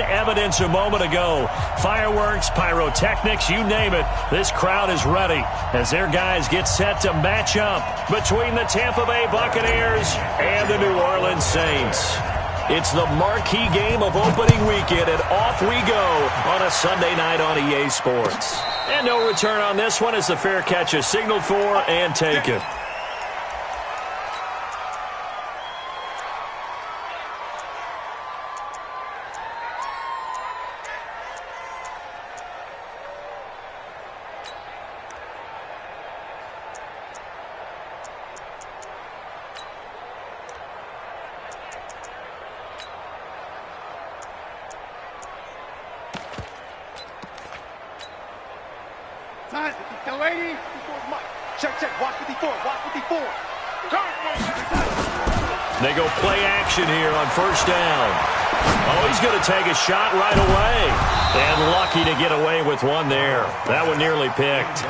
evidence a moment ago. Fireworks, pyrotechnics, you name it. This crowd is ready as their guys get set to match up between the Tampa Bay Buccaneers and the New Orleans Saints. It's the marquee game of opening weekend, and off we go on a Sunday night on EA Sports. And no return on this one as the fair catch is signaled for and taken. The lady, check, watch 54, watch 54. They go play action here on first down. Oh, he's going to take a shot right away. And lucky to get away with one there. That one nearly picked.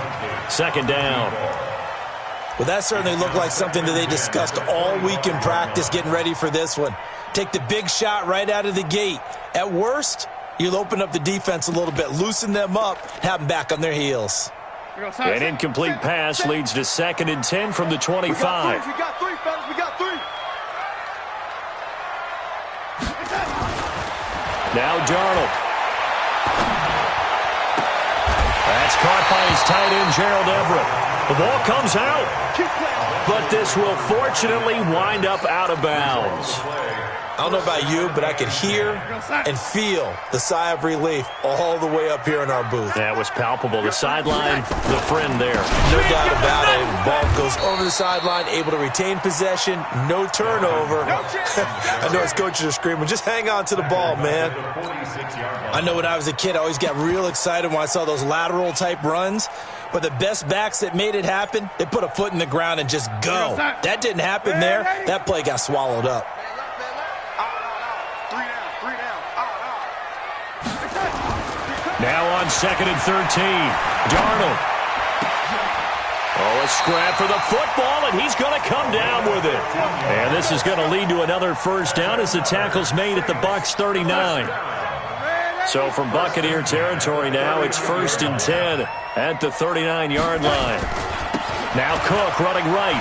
Second down. Well, that certainly looked like something that they discussed all week in practice getting ready for this one. Take the big shot right out of the gate. At worst, you'll open up the defense a little bit, loosen them up, have them back on their heels. An incomplete pass leads to 2nd and 10 from the 25. We got three, fellas. We got three. Now Darnold. That's caught by his tight end, Gerald Everett. The ball comes out, but this will fortunately wind up out of bounds. I don't know about you, but I could hear and feel the sigh of relief all the way up here in our booth. That was palpable. The sideline, the friend there. No doubt about it. The ball goes over the sideline, able to retain possession, no turnover. I know his coaches are screaming, just hang on to the ball, man. I know when I was a kid, I always got real excited when I saw those lateral-type runs. But the best backs that made it happen, they put a foot in the ground and just go. That didn't happen there. That play got swallowed up. Now on 2nd and 13, Darnold. Oh, a scrap for the football, and he's going to come down with it. And this is going to lead to another first down as the tackle's made at the Bucs 39. So from Buccaneer territory now, it's 1st and 10 at the 39-yard line. Now Cook running right.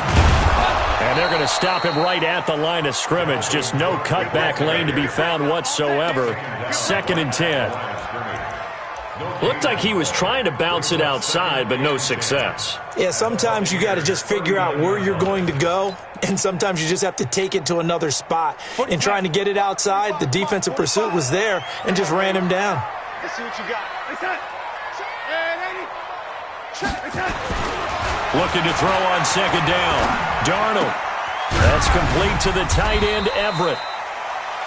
And they're going to stop him right at the line of scrimmage. Just no cutback lane to be found whatsoever. 2nd and 10. Looked like he was trying to bounce it outside, but no success. Yeah, sometimes you got to just figure out where you're going to go, and sometimes you just have to take it to another spot. In trying to get it outside, the defensive pursuit was there and just ran him down. Let's see what you got. Looking to throw on 2nd down. Darnold. That's complete to the tight end, Everett.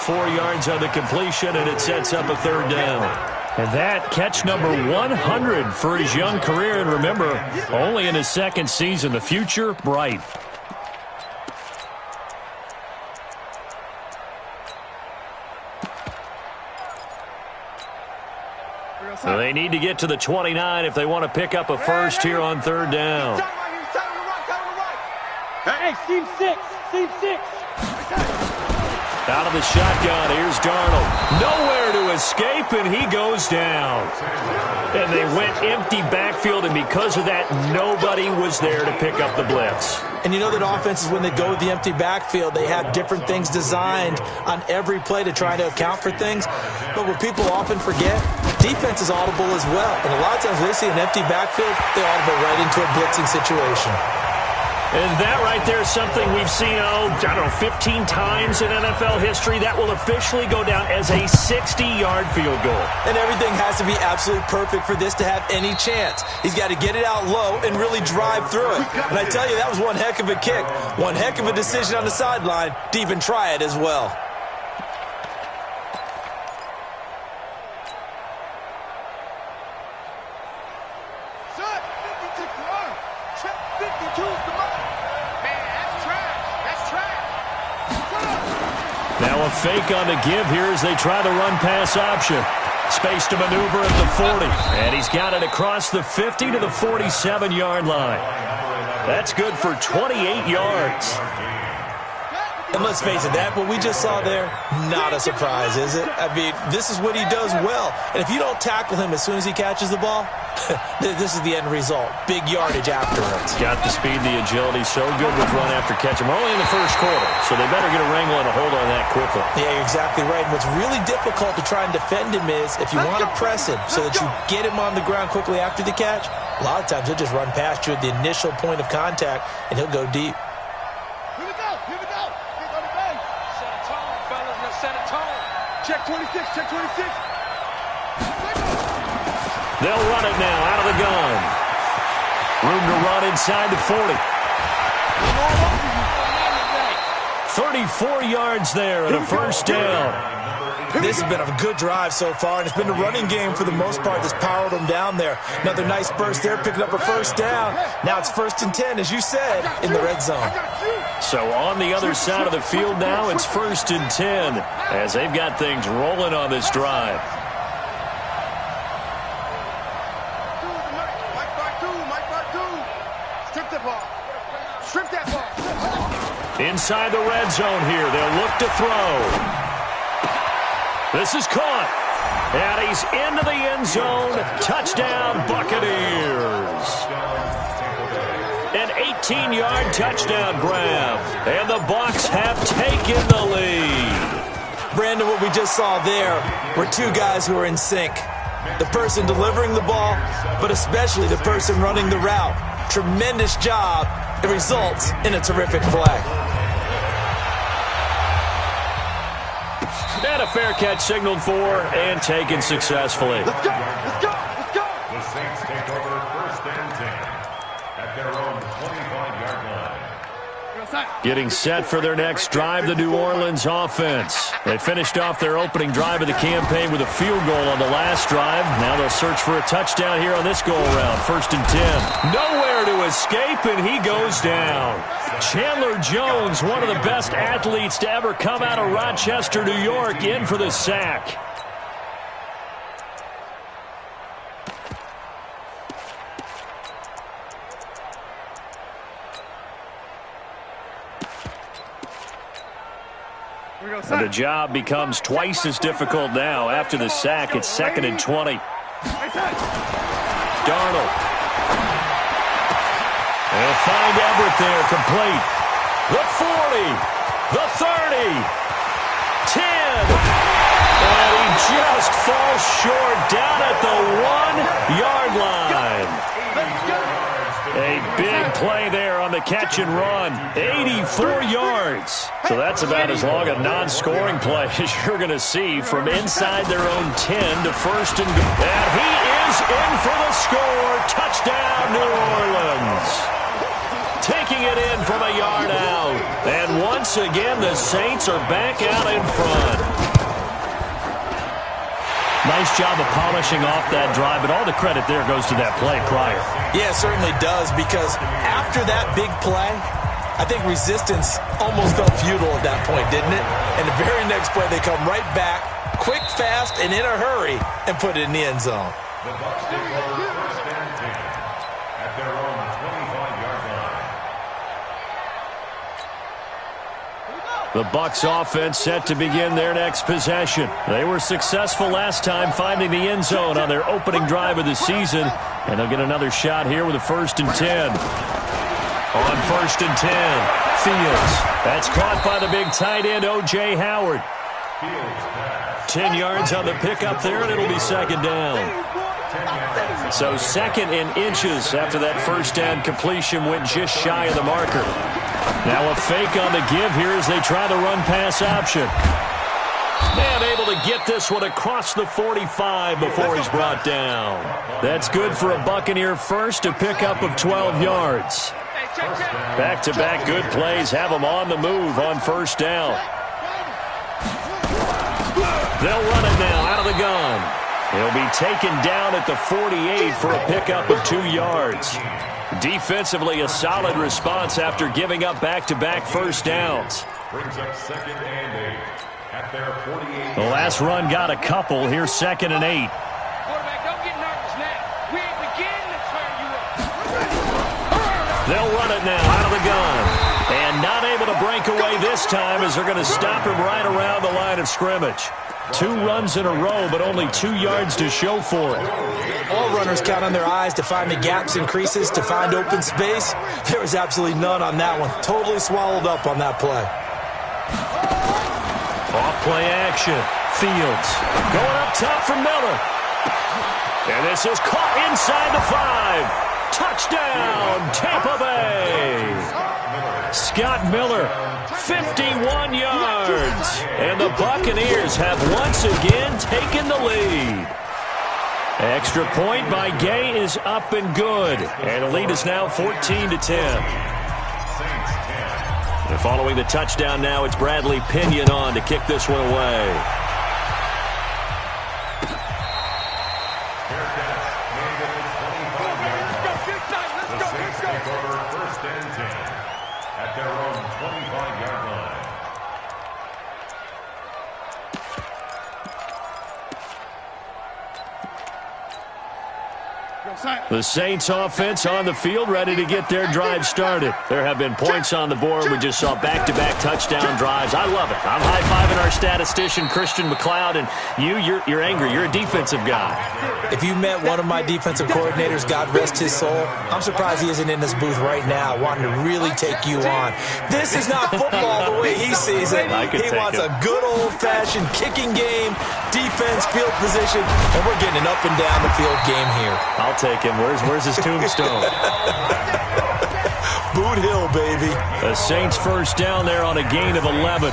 4 yards on the completion, and it sets up a 3rd down. And that catch number 100 for his young career. And remember, only in his 2nd season. The future, bright. So they need to get to the 29 if they want to pick up a first here on 3rd down. Hey, seam 6. Seam 6. Out of the shotgun, here's Darnold. Nowhere to escape, and he goes down. And they went empty backfield, and because of that, nobody was there to pick up the blitz. And you know that offenses, when they go with the empty backfield, they have different things designed on every play to try to account for things. But what people often forget, defense is audible as well. And a lot of times when they see an empty backfield, they audible right into a blitzing situation. And that right there is something we've seen, 15 times in NFL history. That will officially go down as a 60-yard field goal. And everything has to be absolutely perfect for this to have any chance. He's got to get it out low and really drive through it. And I tell you, that was one heck of a kick. One heck of a decision on the sideline to even try it as well. Now a fake on the give here as they try the run-pass option. Space to maneuver at the 40. And he's got it across the 50 to the 47-yard line. That's good for 28 yards. And let's face it, that what we just saw there, not a surprise, is it? I mean, this is what he does well. And if you don't tackle him as soon as he catches the ball, this is the end result. Big yardage afterwards. Got the speed, the agility, so good with run after catch. We're only in the first quarter, so they better get a wrangle and a hold on that quickly. Yeah, you're exactly right. And what's really difficult to try and defend him is if you want to press him so that you get him on the ground quickly after the catch, a lot of times he'll just run past you at the initial point of contact, and he'll go deep. Here we go. Here we go. He's on the bench. Set a tone, fellas. Let's set a tone. Check 26. Check 26. They'll run it now out of the gun. Room to run inside the 40. 34 yards there and a first down. This has been a good drive so far, and it's been a running game for the most part that's powered them down there. Another nice burst there, picking up a first down. Now it's 1st and 10, as you said, in the red zone. So on the other side of the field now, it's 1st and 10 as they've got things rolling on this drive. Strip that ball. Inside the red zone here, they'll look to throw. This is caught, and he's into the end zone. Touchdown, Buccaneers. An 18-yard touchdown grab, and the Bucs have taken the lead. Brandon, what we just saw there were two guys who are in sync. The person delivering the ball, but especially the person running the route. Tremendous job. It results in a terrific play. And a fair catch signaled for and taken successfully. Let's go. Let's go. Let's go. The Saints take over 1st and 10 at their own 25-yard line. Getting set for their next drive, the New Orleans offense. They finished off their opening drive of the campaign with a field goal on the last drive. Now they'll search for a touchdown here on this go-around. 1st and 10. Nowhere to escape, and he goes down. Chandler Jones, one of the best athletes to ever come out of Rochester, New York, in for the sack. And the job becomes twice as difficult now. After the sack, it's 2nd and 20. Darnold. They'll find Everett there, complete. The 40, the 30, 10. And he just falls short down at the 1-yard line. A big play there on the catch and run. 84 yards. So that's about as long a non-scoring play as you're going to see from inside their own 10 to 1st and goal. And he is in for the score. Touchdown, New Orleans. Taking it in from a yard out. And once again, the Saints are back out in front. Nice job of polishing off that drive, but all the credit there goes to that play prior. Yeah, it certainly does, because after that big play, I think resistance almost felt futile at that point, didn't it? And the very next play, they come right back, quick, fast, and in a hurry, and put it in the end zone. The Bucs take over 1st and 10 at their own 25-yard line. The Bucs offense set to begin their next possession. They were successful last time finding the end zone on their opening drive of the season, and they'll get another shot here with a 1st and 10. On 1st and 10, Fields. That's caught by the big tight end, O.J. Howard. 10 yards on the pickup there, and it'll be 2nd down. So 2nd and inches after that 1st down completion went just shy of the marker. Now a fake on the give here as they try the run-pass option. And able to get this one across the 45 before he's brought down. That's good for a Buccaneer first, a pickup of 12 yards. Back-to-back good plays have them on the move on 1st down. They'll run it now out of the gun. He'll be taken down at the 48 for a pickup of 2 yards. Defensively, a solid response after giving up back-to-back 1st downs. Brings up 2nd and 8 at their 48. The last run got a couple. Here's 2nd and 8. Quarterback, don't get nervous now. We ain't beginning to turn you up. They'll run it now out of the gun. And not able to break away away this time as they're going to stop him right around the line of scrimmage. 2 runs in a row, but only 2 yards to show for it. All runners count on their eyes to find the gaps and creases, to find open space. There was absolutely none on that one. Totally swallowed up on that play. Off-play action. Fields going up top for Miller. And this is caught inside the 5. Touchdown, Tampa Bay. Scott Miller, 51 yards. And the Buccaneers have once again taken the lead. Extra point by Gay is up and good. And the lead is now 14-10. And following the touchdown now, it's Bradley Pinion on to kick this one away. The Saints offense on the field, ready to get their drive started. There have been points on the board. We just saw back-to-back touchdown drives. I love it. I'm high-fiving our statistician, Christian McLeod, and you're angry. You're a defensive guy. If you met one of my defensive coordinators, God rest his soul, I'm surprised he isn't in this booth right now wanting to really take you on. This is not football the way he sees it. He wants a good old-fashioned kicking game, defense, field position, and we're getting an up-and-down the field game here. I'll take him. Where's his tombstone? Boot Hill, baby. The Saints first down there on a gain of 11.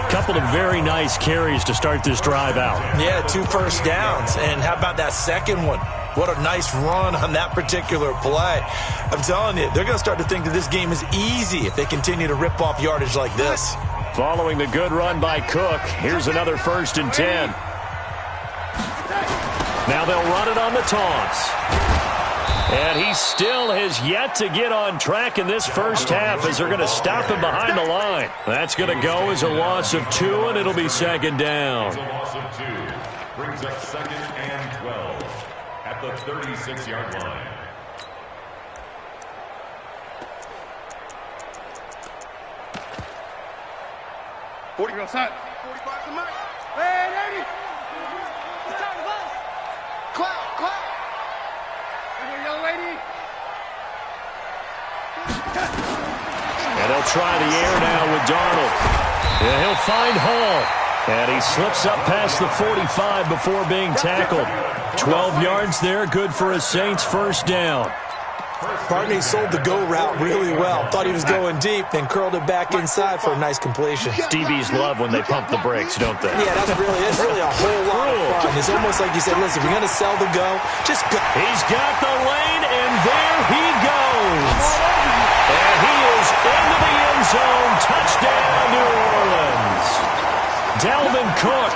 Couple of very nice carries to start this drive out. Yeah, 2 first downs. And how about that second one? What a nice run on that particular play. I'm telling you, they're going to start to think that this game is easy if they continue to rip off yardage like this. Following the good run by Cook, here's another 1st and 10. Now they'll run it on the toss. And he still has yet to get on track in this first half as they're going to stop him behind the line. That's going to go as a loss of 2, and it'll be 2nd down. A loss of 2 brings up 2nd and 12 at the 36-yard line. Forty outside. 45 to Mike. Hey, 80. It's time to ball. Clap. Hey, young lady. And they'll try the air now with Darnold. And he'll find Hall. And he slips up past the 45 before being tackled. 12 yards there, good for a Saints first down. Barney sold the go route really well. Thought he was going deep, then curled it back inside for a nice completion. DBs love when they pump the brakes, don't they? Yeah, that's really a whole lot of fun. It's almost like you said, listen, we're going to sell the go. Just go. He's got the lane, and there he goes. And he is into the end zone. Touchdown, New Orleans. Dalvin Cook,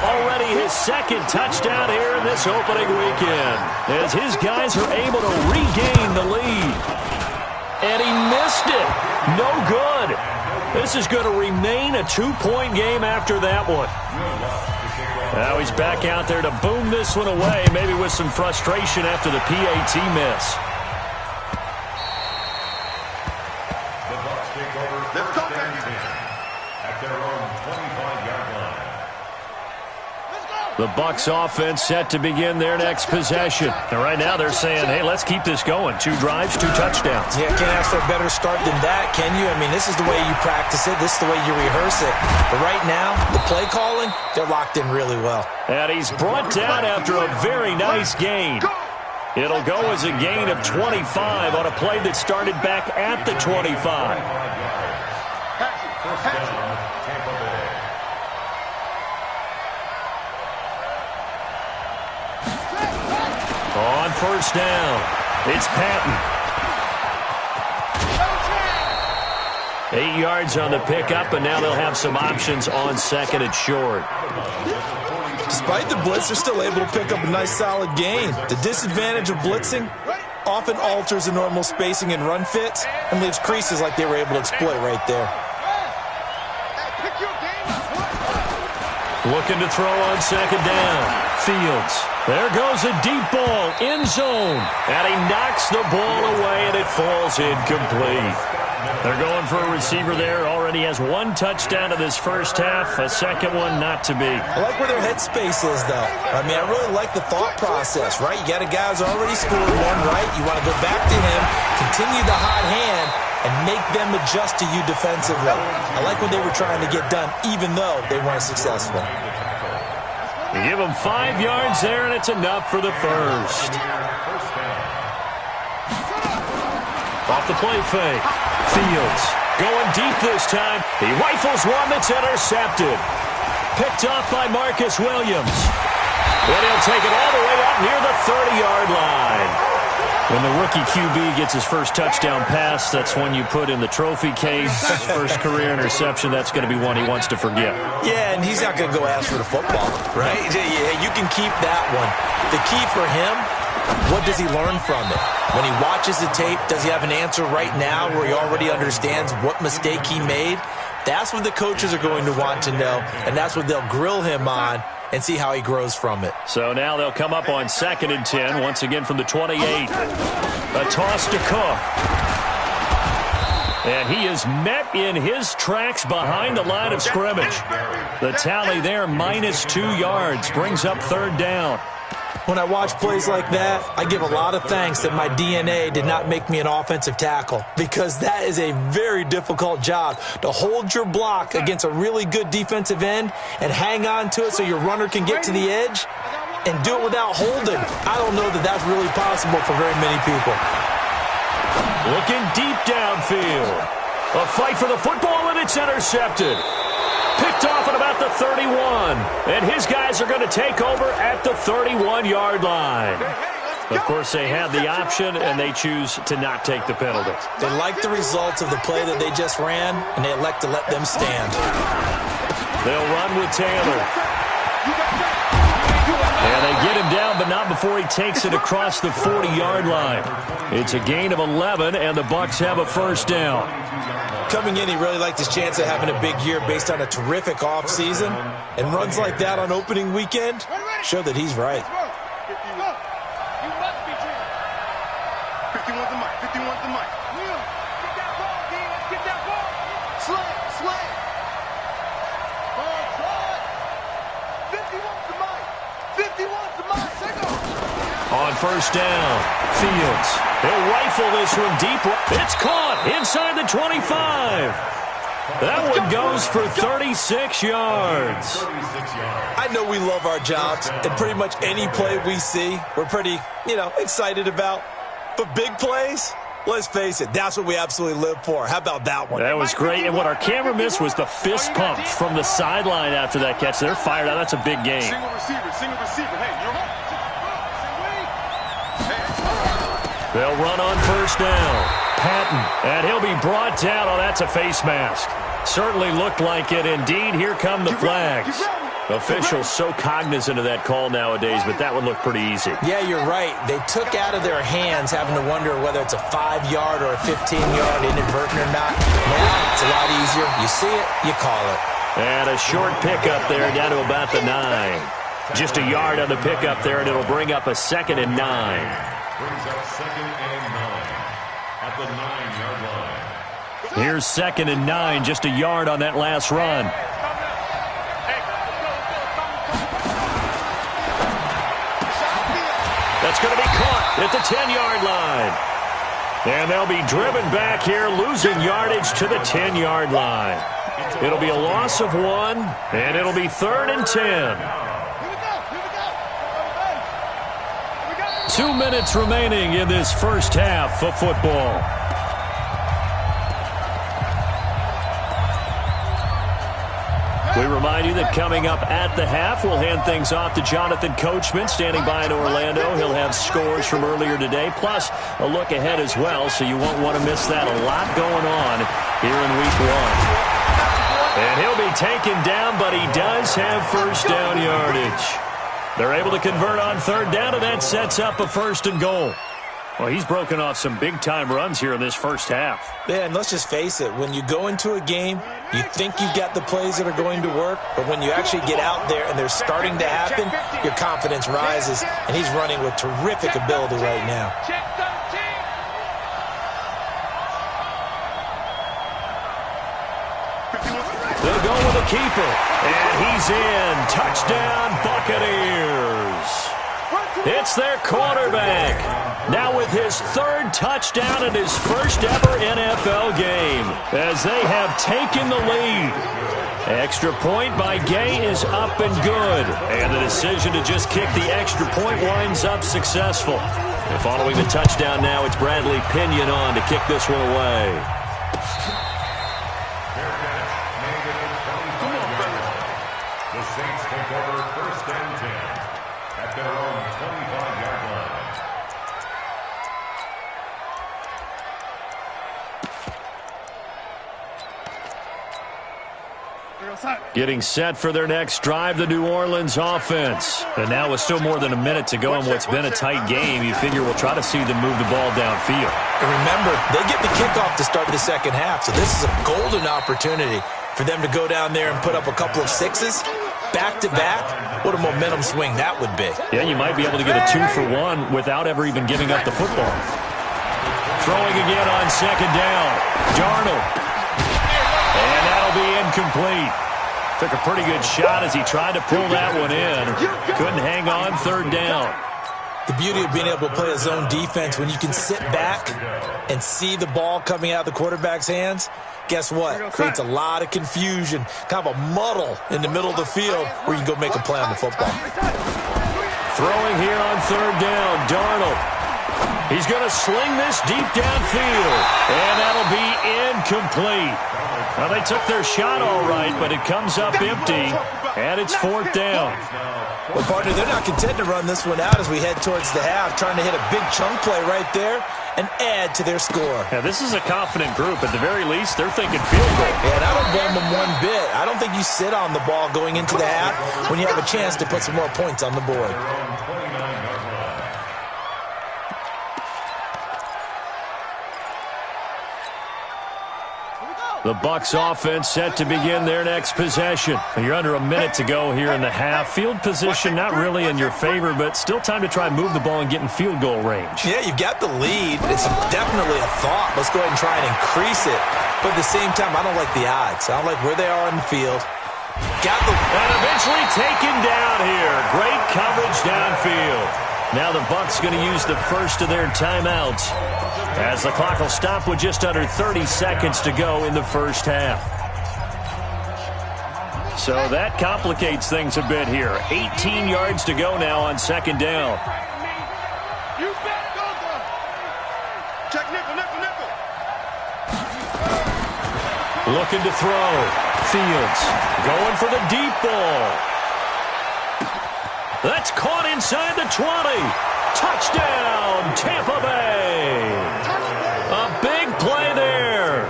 already his 2nd touchdown here in this opening weekend, as his guys are able to regain the lead. And he missed it. No good. This is going to remain a 2-point game after that one. Now he's back out there to boom this one away, maybe with some frustration after the PAT miss. The Bucs take over 1st and 10 at their own 25-yard line. The Bucs offense set to begin their next possession. And right now they're saying, hey, let's keep this going. 2 drives, 2 touchdowns. Yeah, can't ask for a better start than that, can you? I mean, this is the way you practice it. This is the way you rehearse it. But right now, the play calling, they're locked in really well. And he's brought down after a very nice gain. It'll go as a gain of 25 on a play that started back at the 25. First down, Tampa Bay. On first down, it's Patton. 8 yards on the pickup, and now they'll have some options on 2nd and short. Despite the blitz, they're still able to pick up a nice solid gain. The disadvantage of blitzing often alters the normal spacing and run fits and leaves creases like they were able to exploit right there. Looking to throw on 2nd down. Fields. There goes a deep ball, end zone. And he knocks the ball away, and it falls incomplete. They're going for a receiver there. Already has one touchdown in this first half. A second one not to be. I like where their headspace is, though. I mean, I really like the thought process, right? You got a guy who's already scored one, right? You want to go back to him, continue the hot hand, and make them adjust to you defensively. I like what they were trying to get done, even though they weren't successful. You give them 5 yards there, and it's enough for the first. Off the play fake. Fields going deep this time. He rifles one that's intercepted. Picked off by Marcus Williams. And he'll take it all the way up near the 30-yard line. When the rookie QB gets his first touchdown pass, that's when you put in the trophy case. First career interception, that's going to be one he wants to forget. Yeah, and he's not going to go ask for the football, right? Yeah, you can keep that one. The key for him, what does he learn from it? When he watches the tape, does he have an answer right now where he already understands what mistake he made? That's what the coaches are going to want to know, and that's what they'll grill him on and see how he grows from it. So now they'll come up on 2nd and 10, once again from the 28. A toss to Cook. And he is met in his tracks behind the line of scrimmage. The tally there, -2 yards, brings up 3rd down. When I watch plays like that, I give a lot of thanks that my DNA did not make me an offensive tackle, because that is a very difficult job, to hold your block against a really good defensive end and hang on to it so your runner can get to the edge and do it without holding. I don't know that that's really possible for very many people. Looking deep downfield. A fight for the football, and it's intercepted. Picked off at about the 31. And his guys are going to take over at the 31-yard line. Of course, they have the option, and they choose to not take the penalty. They like the results of the play that they just ran, and they elect to let them stand. They'll run with Taylor. And they get him down, but not before he takes it across the 40-yard line. It's a gain of 11, and the Bucs have a first down. Coming in, he really liked his chance of having a big year based on a terrific offseason. And runs like that on opening weekend show that he's right. 51's the mic. 51's the mic. Get that ball, D. Get that ball. Slam. Ball, try. 51's the mic. 51's the mic. Take off. On first down, Fields. He'll rifle this one deep. It's caught inside the 25. That one goes for 36 yards. I know we love our jobs, and pretty much any play we see, we're pretty, excited about. But big plays, let's face it, that's what we absolutely live for. How about that one? That was great, and what our camera missed was the fist pump from the sideline after that catch. They're fired out. That's a big game. Single receiver. Hey, you're right. They'll run on first down. Patton, and he'll be brought down. Oh, that's a face mask. Certainly looked like it. Indeed, here come the flags. Officials so cognizant of that call nowadays, but that one looked pretty easy. Yeah, you're right. They took out of their hands having to wonder whether it's a 5-yard or a 15-yard inadvertent or not. Now it's a lot easier. You see it, you call it. And a short pickup there down to about the 9. Just a yard on the pickup there, and it'll bring up a 2nd and 9. Brings up 2nd and 9 at the 9-yard line. Here's 2nd and 9, just a yard on that last run. That's going to be caught at the 10-yard line. And they'll be driven back here, losing yardage to the 10-yard line. It'll be a loss of 1, and it'll be 3rd and 10. 2 minutes remaining in this first half of football. We remind you that coming up at the half, we'll hand things off to Jonathan Coachman, standing by in Orlando. He'll have scores from earlier today, plus a look ahead as well, so you won't want to miss that. A lot going on here in Week 1. And he'll be taken down, but he does have first down yardage. They're able to convert on 3rd down, and that sets up a 1st and goal. Well, he's broken off some big-time runs here in this first half. Yeah, and let's just face it. When you go into a game, you think you've got the plays that are going to work, but when you actually get out there and they're starting to happen, your confidence rises, and he's running with terrific ability right now. They'll go with the keeper. And he's in. Touchdown, Buccaneers. It's their quarterback. Now with his third touchdown in his first ever NFL game, as they have taken the lead. Extra point by Gay is up and good. And the decision to just kick the extra point winds up successful. And following the touchdown now, it's Bradley Pinion on to kick this one away. The Saints take over first and 10 at their own 25-yard line. Getting set for their next drive, the New Orleans offense. And now with still more than a minute to go in what's been a tight game, you figure we'll try to see them move the ball downfield. And remember, they get the kickoff to start the second half, so this is a golden opportunity for them to go down there and put up a couple of sixes back-to-back. What a momentum swing that would be. Yeah, you might be able to get a 2-for-1 without ever even giving up the football. Throwing again on second down. Darnold. And that'll be incomplete. Took a pretty good shot as he tried to pull that one in. Couldn't hang on third down. The beauty of being able to play a zone defense when you can sit back and see the ball coming out of the quarterback's hands, guess what? Creates a lot of confusion, kind of a muddle in the middle of the field where you can go make a play on the football. Throwing here on third down, Darnold. He's going to sling this deep downfield, and that'll be incomplete. Well, they took their shot all right, but it comes up empty, and it's fourth down. Well, partner, they're not content to run this one out as we head towards the half, trying to hit a big chunk play right there and add to their score. Yeah, this is a confident group. At the very least, they're thinking field goal. Yeah, and I don't blame them one bit. I don't think you sit on the ball going into the half when you have a chance to put some more points on the board. The Bucs offense set to begin their next possession. You're under a minute to go here in the half. Field position not really in your favor, but still time to try and move the ball and get in field goal range. Yeah, you've got the lead. It's definitely a thought. Let's go ahead and try and increase it. But at the same time, I don't like the odds. I don't like where they are in the field. And eventually taken down here. Great coverage downfield. Now the Bucs going to use the first of their timeouts, as the clock will stop with just under 30 seconds to go in the first half. So that complicates things a bit here. 18 yards to go now on second down. Check nickel, nickel, nickel. Looking to throw. Fields going for the deep ball. That's caught inside the 20. Touchdown, Tampa Bay. A big play there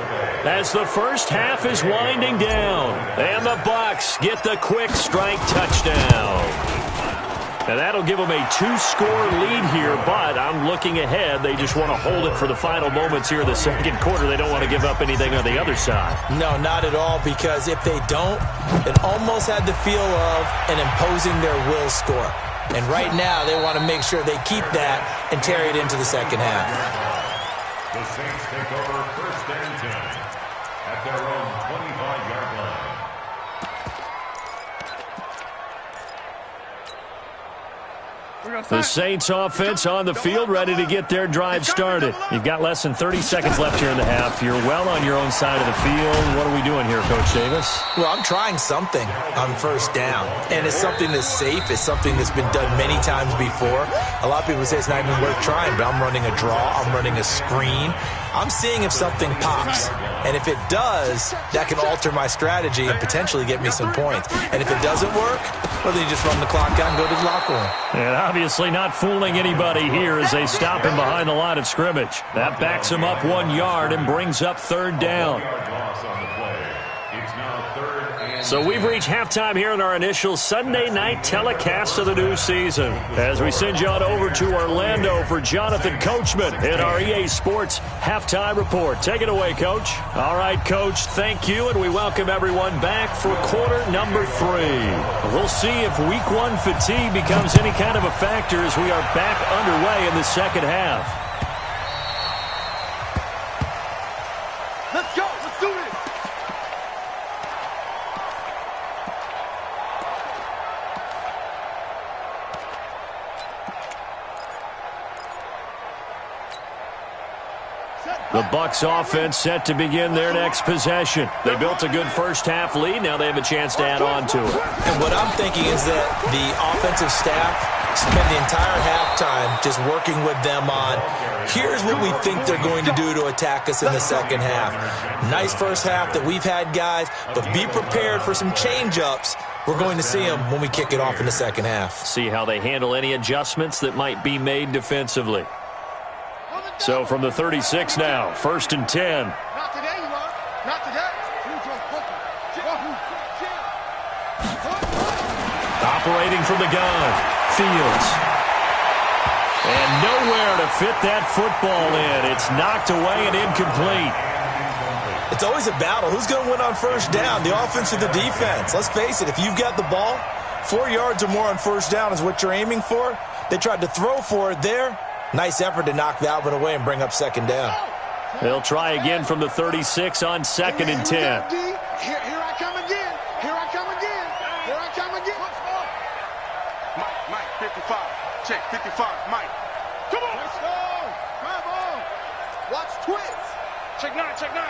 as the first half is winding down. And the Bucs get the quick strike touchdown. And that'll give them a 2-score lead here, but I'm looking ahead. They just want to hold it for the final moments here in the second quarter. They don't want to give up anything on the other side. No, not at all, because if they don't, it almost had the feel of an imposing their will score. And right now, they want to make sure they keep that and carry it into the second half. The Saints take over first and 10 at their own 25-yard line. The Saints offense on the field, ready to get their drive started. You've got less than 30 seconds left here in the half. You're well on your own side of the field. What are we doing here, Coach Davis? Well, I'm trying something on first down, and it's something that's safe. It's something that's been done many times before. A lot of people say it's not even worth trying, but I'm running a draw. I'm running a screen. I'm seeing if something pops, and if it does, that can alter my strategy and potentially get me some points. And if it doesn't work, well, then you just run the clock out and go to the locker room. And obviously not fooling anybody here as they stop him behind the line of scrimmage. That backs him up 1 yard and brings up third down. So we've reached halftime here in our initial Sunday night telecast of the new season, as we send you on over to Orlando for Jonathan Coachman in our EA Sports Halftime Report. Take it away, Coach. All right, Coach, thank you, and we welcome everyone back for quarter number 3. We'll see if week 1 fatigue becomes any kind of a factor as we are back underway in the second half. Let's go. Let's do this. The Bucs offense set to begin their next possession. They built a good first-half lead. Now they have a chance to add on to it. And what I'm thinking is that the offensive staff spend the entire halftime just working with them on, here's what we think they're going to do to attack us in the second half. Nice first half that we've had, guys, but be prepared for some change-ups. We're going to see them when we kick it off in the second half. See how they handle any adjustments that might be made defensively. So from the 36 now, 1st and 10. Not today, you are. Not today. Operating from the gun, Fields. And nowhere to fit that football in. It's knocked away and incomplete. It's always a battle. Who's going to win on first down, the offense or the defense? Let's face it, if you've got the ball, 4 yards or more on first down is what you're aiming for. They tried to throw for it there. Nice effort to knock that one away and bring up second down. They'll try again from the 36 on 2nd and 10. Here I come again. Here I come again. Here I come again. Mike, 55. Check, 55. Mike. Come on. Let's go. Come on. Watch twins. Check 9, check 9.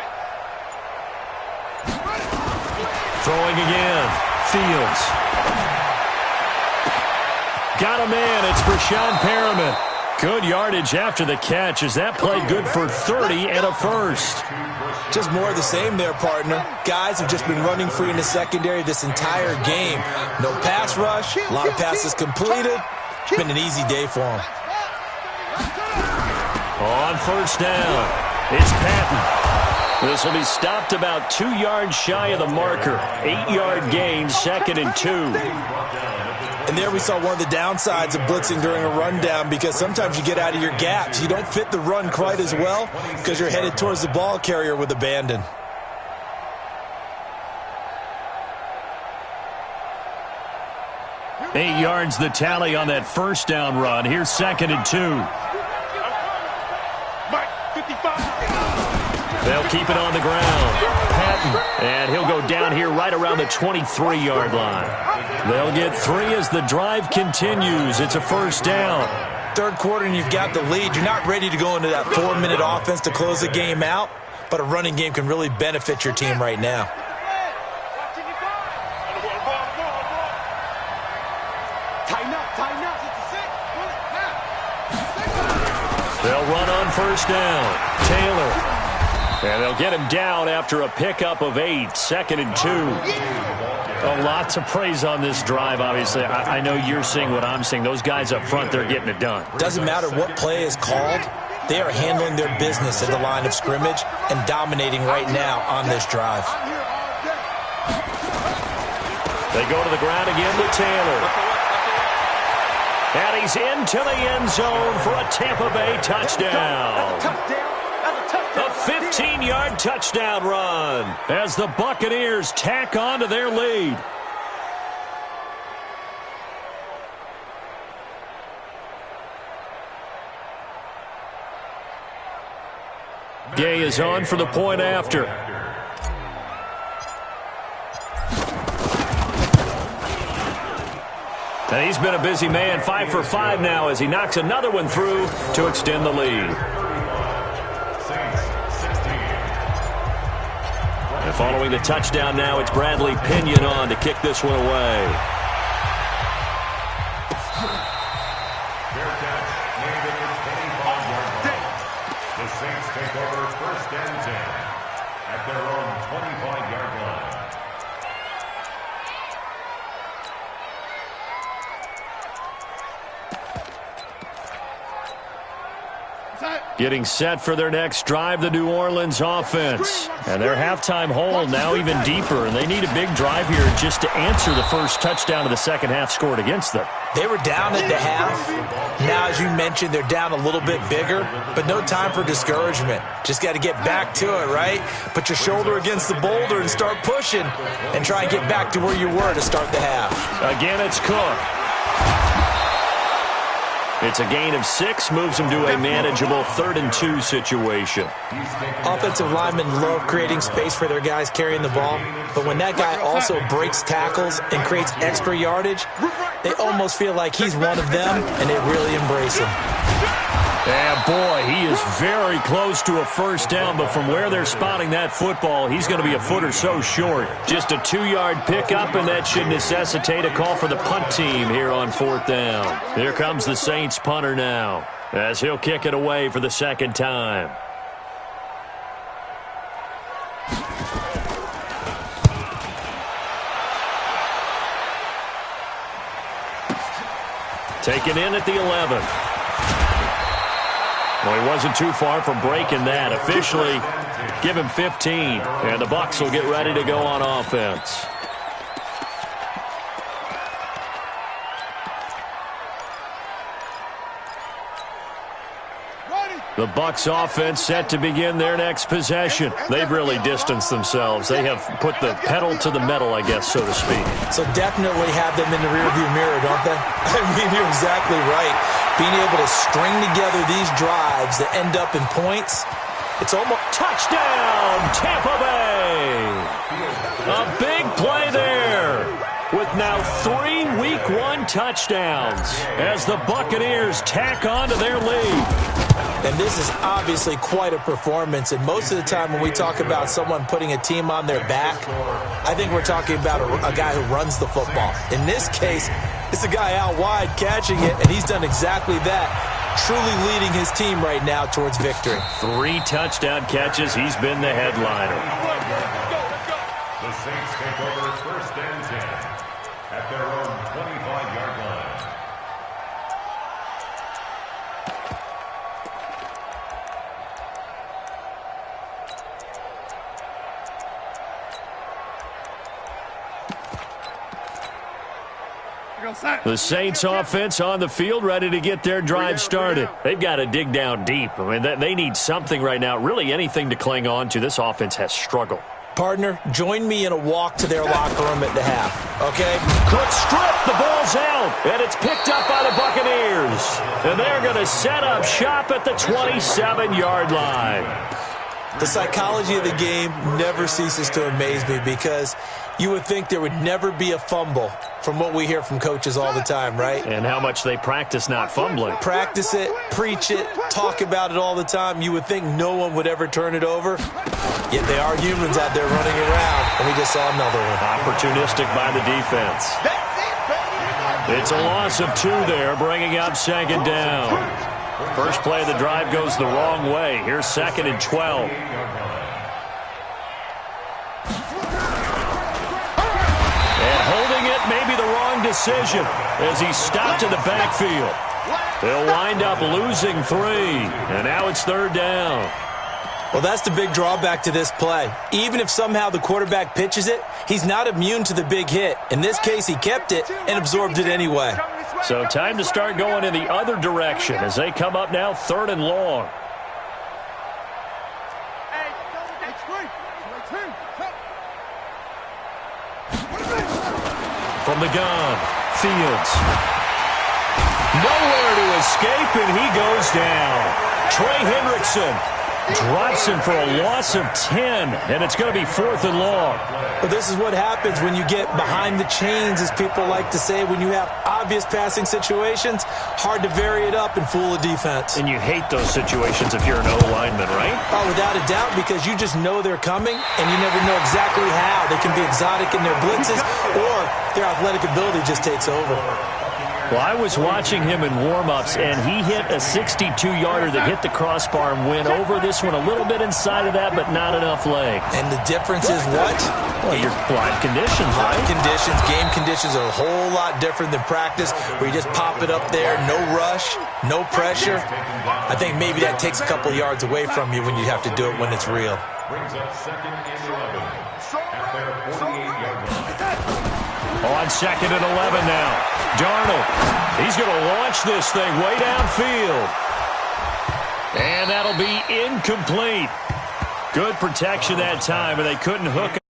Throwing again. Fields. Got a man. It's Brashon Perriman. Good yardage after the catch as that play good for 30 and a first. Just more of the same there, partner. Guys have just been running free in the secondary this entire game. No pass rush, a lot of passes completed. It's been an easy day for them. On first down, it's Patton. This will be stopped about 2 yards shy of the marker. 8-yard gain, 2nd and 2. And there we saw one of the downsides of blitzing during a rundown, because sometimes you get out of your gaps. You don't fit the run quite as well because you're headed towards the ball carrier with abandon. Eight yards the tally on that first down run. Here's 2nd and 2. They'll keep it on the ground. Patton, and he'll go down here right around the 23-yard line. They'll get 3 as the drive continues. It's a first down. Third quarter and you've got the lead. You're not ready to go into that 4-minute offense to close the game out, but a running game can really benefit your team right now. They'll run on first down. Taylor. And they'll get him down after a pickup of 8. 2nd and 2. A lot to praise on this drive, obviously. I know you're seeing what I'm seeing. Those guys up front, they're getting it done. Doesn't matter what play is called. They are handling their business at the line of scrimmage and dominating right now on this drive. They go to the ground again with Taylor. And he's into the end zone for a Tampa Bay touchdown. A 15-yard touchdown run as the Buccaneers tack on to their lead. Gay is on for the point after. And he's been a busy man, 5 for 5 now as he knocks another one through to extend the lead. And following the touchdown now, it's Bradley Pinion on to kick this one away. The Saints take over 1st and 10 at their own 25-yard line. Getting set for their next drive, the New Orleans offense. And their halftime hole now even deeper, and they need a big drive here just to answer the first touchdown of the second half scored against them. They were down at the half. Now, as you mentioned, they're down a little bit bigger, but no time for discouragement. Just got to get back to it, right? Put your shoulder against the boulder and start pushing and try and get back to where you were to start the half. Again, it's Cook. It's a gain of 6, moves them to a manageable 3rd and 2 situation. Offensive linemen love creating space for their guys carrying the ball, but when that guy also breaks tackles and creates extra yardage, they almost feel like he's one of them, and they really embrace him. And boy, he is very close to a first down, but from where they're spotting that football, he's going to be a foot or so short. Just a 2-yard pickup, and that should necessitate a call for the punt team here on 4th down. Here comes the Saints punter now, as he'll kick it away for the second time. Taken in at the 11. Well, he wasn't too far from breaking that. Officially, give him 15, and the Bucs will get ready to go on offense. The Bucs offense set to begin their next possession. They've really distanced themselves. They have put the pedal to the metal, I guess, so to speak. So definitely have them in the rearview mirror, don't they? I mean, you're exactly right. Being able to string together these drives that end up in points, it's almost... Touchdown, Tampa Bay! A big play there, with now 3 Week 1 touchdowns as the Buccaneers tack on to their lead. And this is obviously quite a performance. And most of the time when we talk about someone putting a team on their back, I think we're talking about a guy who runs the football. In this case, it's a guy out wide catching it, and he's done exactly that, truly leading his team right now towards victory. 3 touchdown catches. He's been the headliner. The Saints take over 1st and 10 at their own 25-yard line. The Saints offense on the field, ready to get their drive started. They've got to dig down deep. I mean, they need something right now, really anything to cling on to. This offense has struggled. Partner, join me in a walk to their locker room at the half, okay? Quick strip, the ball's out, and it's picked up by the Buccaneers. And they're going to set up shop at the 27-yard line. The psychology of the game never ceases to amaze me because you would think there would never be a fumble from what we hear from coaches all the time, right? And how much they practice not fumbling. Practice it, preach it, talk about it all the time. You would think no one would ever turn it over. Yet they are humans out there running around, and we just saw another one. Opportunistic by the defense. It's a loss of 2 there, bringing up 2nd down. First play of the drive goes the wrong way. Here's 2nd and 12. And holding it may be the wrong decision as he stopped in the backfield. They'll wind up losing 3, and now it's 3rd down. Well, that's the big drawback to this play. Even if somehow the quarterback pitches it, he's not immune to the big hit. In this case, he kept it and absorbed it anyway. So time to start going in the other direction as they come up now 3rd and long. From the gun, Fields. Nowhere to escape, and he goes down. Trey Hendrickson drops him for a loss of 10, and it's going to be 4th and long. But this is what happens when you get behind the chains, as people like to say. When you have obvious passing situations, hard to vary it up and fool a defense. And you hate those situations if you're an O-lineman, right? Oh, without a doubt, because you just know they're coming, and you never know exactly how. They can be exotic in their blitzes, or their athletic ability just takes over. Well, I was watching him in warm-ups, and he hit a 62-yarder that hit the crossbar and went over this one a little bit inside of that, but not enough leg. And the difference is what? Well, your live conditions, right? Live conditions, game conditions are a whole lot different than practice, where you just pop it up there, no rush, no pressure. I think maybe that takes a couple yards away from you when you have to do it when it's real. Brings up 2nd and 11 at their 48-yard line. On 2nd and 11 now. Darnold, he's going to launch this thing way downfield. And that'll be incomplete. Good protection that time, and they couldn't hook it.